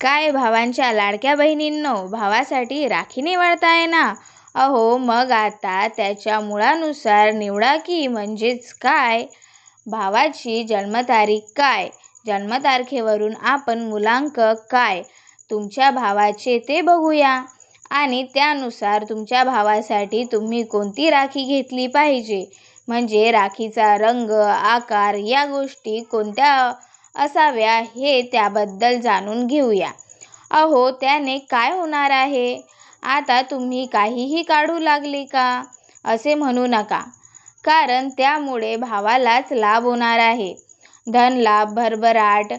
काय भावांच्या लाडक्या बहिणींनो, भावासाठी राखी निवडताय ना? अहो, मग आता त्याच्या मुळानुसार निवडा की. म्हणजेच काय? भावाची जन्मतारीख काय? जन्मतारखेवरून आपण मुलांक काय तुमच्या भावाचे ते बघूया. आणि त्यानुसार तुमच्या भावासाठी तुम्ही कोणती राखी घेतली पाहिजे. म्हणजे राखीचा रंग, आकार या गोष्टी कोणत्या असाव्या हे त्याबद्दल जाणून घेऊया. अहो, त्याने काय होणार आहे? आता तुम्ही काहीही काढू लागले का? असे म्हणू नका. कारण त्यामुळे भावालाच लाभ होणार आहे. धनलाभ, भरभराट,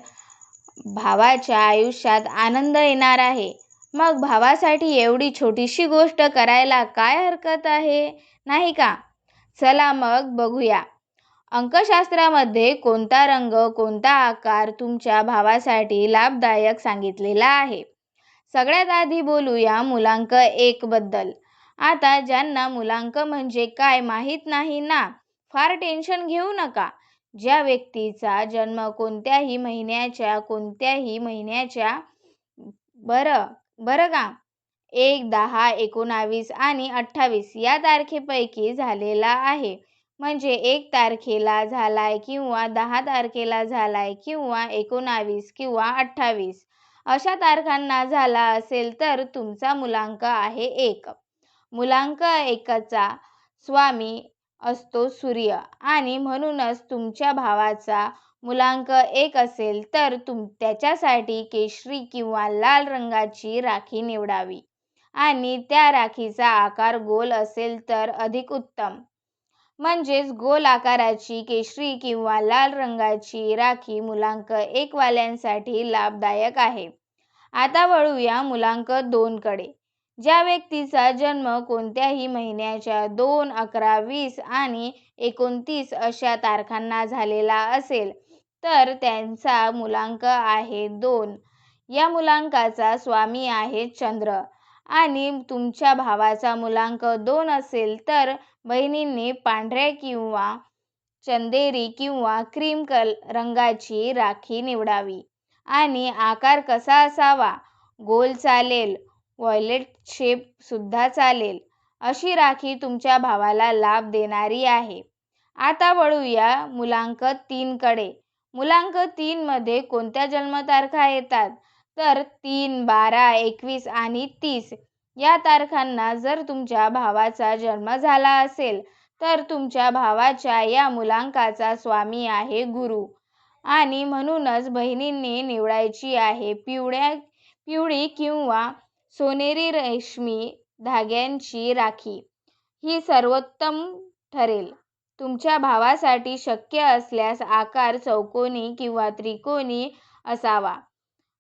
भावाच्या आयुष्यात आनंद येणार आहे. मग भावासाठी एवढी छोटीशी गोष्ट करायला काय हरकत आहे, नाही का? चला मग बघूया. अंकशास्त्रामध्ये कोणता रंग, कोणता आकार तुमच्या भावासाठी लाभदायक सांगितलेला आहे. सगळ्यात आधी बोलूया मुलांक 1 बद्दल. आता ज्यांना मुलांक म्हणजे काय माहीत नाही ना, फार टेन्शन घेऊ नका. ज्या व्यक्तीचा जन्म कोणत्याही महिन्याच्या बरं बरं का 1, 10, 19 आणि 28 या तारखेपैकी झालेला आहे. म्हणजे 1 तारखेला झालाय किंवा 10 तारखेला झालाय किंवा 19 किंवा 28 अशा तारखांना झाला असेल तर तुमचा मुलांक आहे 1. मुलांक 1चा स्वामी असतो सूर्य आणि म्हणूनच तुमच्या भावाचा मुलांक 1 असेल तर त्याच्यासाठी केशरी किंवा लाल रंगाची राखी निवडावी आणि त्या राखीचा आकार गोल असेल तर अधिक उत्तम. म्हणजेच गोल आकाराची केशरी किंवा लाल रंगाची राखी मुलांक 1 वाल्यांसाठी लाभदायक आहे. आता वळूया मुलांक 2 कडे. ज्या व्यक्तीचा जन्म कोणत्याही महिन्याच्या 2, 11, 20 आणि 29 अशा तारखांना झालेला असेल तर त्यांचा मुलांक आहे 2. या मुलांकाचा स्वामी आहे चंद्र आणि तुमच्या भावाचा मुलांक 2 असेल तर बहिणींनी पांढऱ्या किंवा चंदेरी किंवा क्रीम रंगाची राखी निवडावी. आणि आकार कसा असावा? गोल चालेल, व्हायोलेट शेप सुद्धा चालेल. अशी राखी तुमच्या भावाला लाभ देणारी आहे. आता वळूया मुलांक 3 कडे. मुलांक 3 मध्ये कोणत्या जन्मतारखा येतात? तर 3, 12, 21 आणि 30 या तारखांना जर तुमच्या भावाचा जन्म झाला असेल तर तुमच्या भावाच्या या मुलांकाचा स्वामी आहे गुरु आणि म्हणूनच बहिणींनी निवडायची आहे पिवळी किंवा सोनेरी रेशमी धाग्यांची राखी. ही सर्वोत्तम ठरेल. तुमच्या भावासाठी शक्य असल्यास आकार चौकोनी किंवा त्रिकोणी असावा.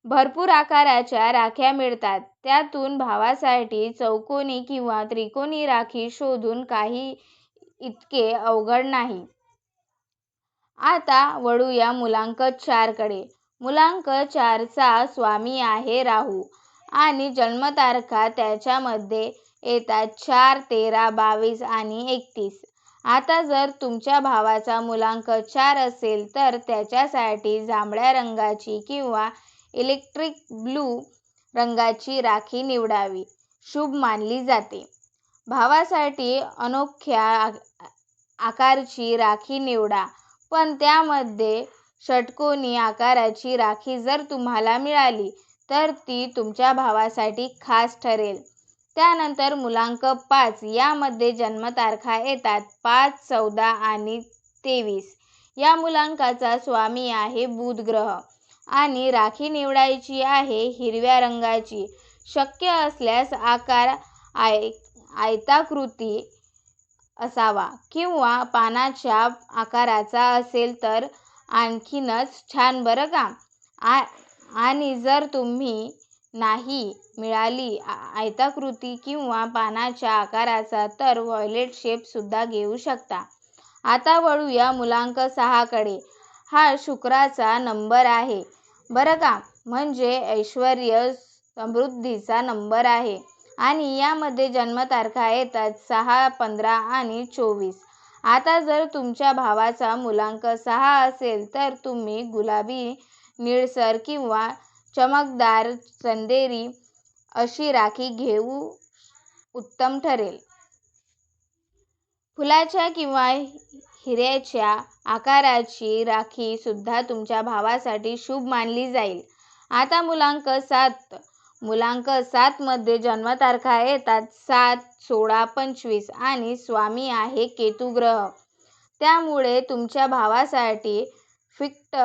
भरपूर आकाराच्या राख्या मिळतात. त्यातून भावासाठी चौकोनी किंवा त्रिकोणी राखी शोधून काही इतके अवघड नाही. आता वळूया मुलांक 4 कडे. मुलांक 4चा स्वामी आहे राहू आणि जन्मतारखा त्याच्यामध्ये येतात 4, 13, 22 आणि 31. आता जर तुमच्या भावाचा मुलांक 4 असेल तर त्याच्यासाठी जांभळ्या रंगाची किंवा इलेक्ट्रिक ब्लू रंगाची राखी निवडावी, शुभ मानली जाते. भावासाठी अनोख्या आकारची राखी निवडा, पण त्यामध्ये षटकोनी आकाराची राखी जर तुम्हाला मिळाली तर ती तुमच्या भावासाठी खास ठरेल. त्यानंतर मुलांक 5 यामध्ये जन्मतारखा येतात 5, 14 आणि 23. या मुलांकाचा स्वामी आहे बुध ग्रह आणि राखी निवडायची आहे हिरव्या रंगाची. शक्य असल्यास आकार आयताकृती असावा किंवा पानाच्या आकाराचा असेल तर आणखीनच छान बरं का. आणि जर तुम्ही नाही मिळाली आयताकृती किंवा पानाच्या आकाराचा तर व्हायोलेट शेप सुद्धा घेऊ शकता. आता वळूया मुलांक 6 कडे. हा शुक्राचा नंबर आहे बरं का. म्हणजे ऐश्वर्य समृद्धीचा नंबर आहे आणि यामध्ये जन्मतारखा येतात 6, 15 आणि 24. आता जर तुमच्या भावाचा मुलांक 6 असेल तर तुम्ही गुलाबी, निळसर किंवा चमकदार चंदेरी अशी राखी घेऊ उत्तम ठरेल. फुलाच्या किंवा हिऱ्याच्या आकाराची राखी सुद्धा तुमच्या भावासाठी शुभ मानली जाईल. आता मुलांक 7 मध्ये जन्मतारखा येतात 7, 16, 25 आणि स्वामी आहे केतू ग्रह. त्यामुळे तुमच्या भावासाठी फिकट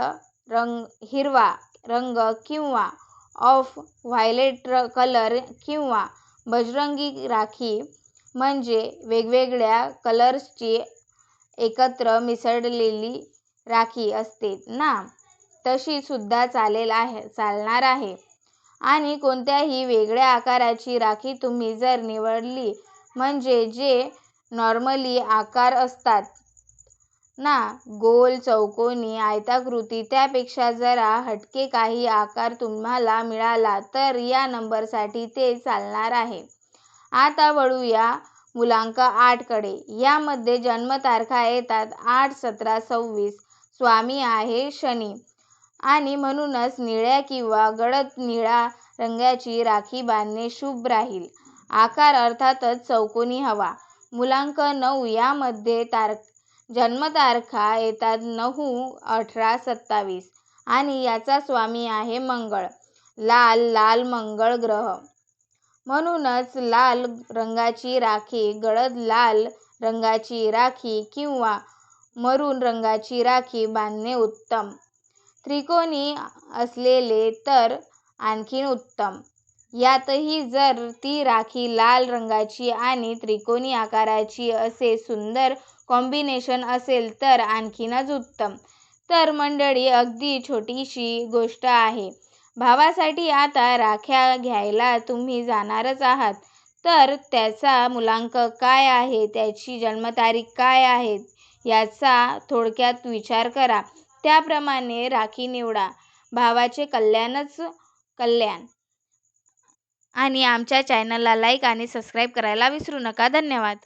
हिरवा रंग किंवा ऑफ व्हायलेट कलर किंवा बजरंगी राखी म्हणजे वेगवेगळ्या कलर्सची एकत्र मिसळलेली राखी असते ना, तशी सुद्धा चालणार आहे. आणि कोणत्याही वेगळ्या आकाराची राखी तुम्ही जर निवडली म्हणजे जे नॉर्मली आकार असतात ना, गोल, चौकोनी, आयताकृती, त्यापेक्षा जरा हटके काही आकार तुम्हाला मिळाला तर या नंबरसाठी ते चालणार आहे. आता वळूया मुलांक 8 कडे. यामध्ये जन्मतारखा येतात 8, 17, 26. स्वामी आहे शनी आणि म्हणूनच निळ्या किंवा गडद निळ्या रंगाची राखी बांधणे शुभ राहील. आकार अर्थातच चौकोनी हवा. मुलांक 9 यामध्ये जन्मतारखा येतात 9, 18, 27 आणि याचा स्वामी आहे मंगळ. लाल मंगळ ग्रह. म्हणूनच लाल रंगाची राखी, गडद लाल रंगाची राखी किंवा मरून रंगाची राखी बांधणे उत्तम. त्रिकोणी असलेले तर आणखीन उत्तम. यातही जर ती राखी लाल रंगाची आणि त्रिकोणी आकाराची असे सुंदर कॉम्बिनेशन असेल तर आणखीनच उत्तम. तर मंडळी, अगदी छोटीशी गोष्ट आहे. भावासाठी आता राख्या घ्यायला तुम्ही जाणारच आहात, तर त्याचा मुलांक काय आहे, त्याची जन्मतारीख काय आहे याचा थोडक्यात विचार करा. त्याप्रमाणे राखी निवडा. भावाचे कल्याणच कल्याण. आणि आमच्या चॅनलला लाईक आणि सबस्क्राईब करायला विसरू नका. धन्यवाद.